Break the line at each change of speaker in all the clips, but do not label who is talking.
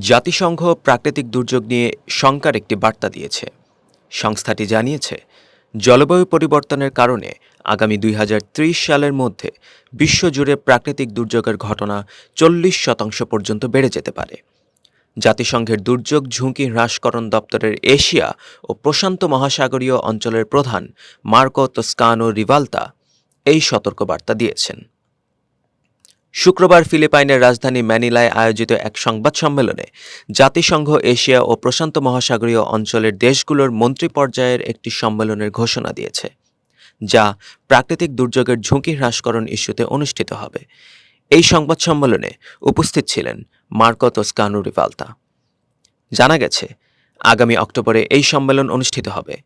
জাতিসংঘ প্রাকৃতিক দুর্যোগ নিয়ে শঙ্কার একটি বার্তা দিয়েছে। সংস্থাটি জানিয়েছে, জলবায়ু পরিবর্তনের কারণে আগামী ২০৩০ সালের মধ্যে বিশ্বজুড়ে প্রাকৃতিক দুর্যোগের ঘটনা ৪০% পর্যন্ত বেড়ে যেতে পারে। জাতিসংঘের দুর্যোগ ঝুঁকি হ্রাসকরণ দপ্তরের এশিয়া ও প্রশান্ত মহাসাগরীয় অঞ্চলের প্রধান মার্কো তোস্কানো রিভালতা এই সতর্কবার্তা দিয়েছেন। শুক্রবার ফিলিপাইনের রাজধানী ম্যানিলায় আয়োজিত এক সংবাদ সম্মেলনে জাতিসংঘ এশিয়া ও প্রশান্ত মহাসাগরীয় অঞ্চলের দেশগুলোর মন্ত্রী পর্যায়ের একটি সম্মেলনের ঘোষণা দিয়েছে, যা প্রাকৃতিক দুর্যোগের ঝুঁকি হ্রাসকরণ ইস্যুতে অনুষ্ঠিত হবে। এই সংবাদ সম্মেলনে উপস্থিত ছিলেন মার্কো তোস্কানো রিভালতা। জানা গেছে, আগামী অক্টোবরে এই সম্মেলন অনুষ্ঠিত হবে।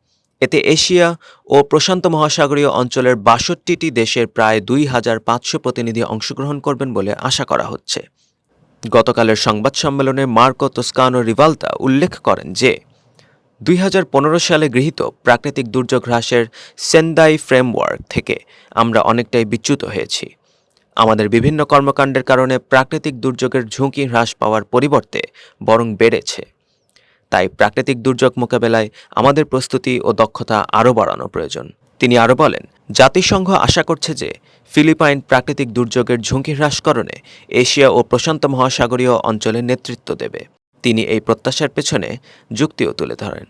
এতে এশিয়া ও প্রশান্ত মহাসাগরীয় অঞ্চলের ৬২টি দেশের প্রায় ২৫০০ প্রতিনিধি অংশগ্রহণ করবেন বলে আশা করা হচ্ছে। গতকালের সংবাদ সম্মেলনে মার্কো তোস্কানো রিভালতা উল্লেখ করেন যে ২০১৫ সালে গৃহীত প্রাকৃতিক দুর্যোগ হ্রাসের সেন্দাই ফ্রেমওয়ার্ক থেকে আমরা অনেকটাই বিচ্যুত হয়েছি। আমাদের বিভিন্ন কর্মকাণ্ডের কারণে প্রাকৃতিক দুর্যোগের ঝুঁকি হ্রাস পাওয়ার পরিবর্তে বরং বেড়েছে। তাই প্রাকৃতিক দুর্যোগ মোকাবেলায় আমাদের প্রস্তুতি ও দক্ষতা আরও বাড়ানো প্রয়োজন। তিনি আরও বলেন, জাতিসংঘ আশা করছে যে ফিলিপাইন প্রাকৃতিক দুর্যোগের ঝুঁকি হ্রাসকরণে এশিয়া ও প্রশান্ত মহাসাগরীয় অঞ্চলে নেতৃত্ব দেবে। তিনি এই প্রত্যাশার পেছনে যুক্তিও তুলে ধরেন।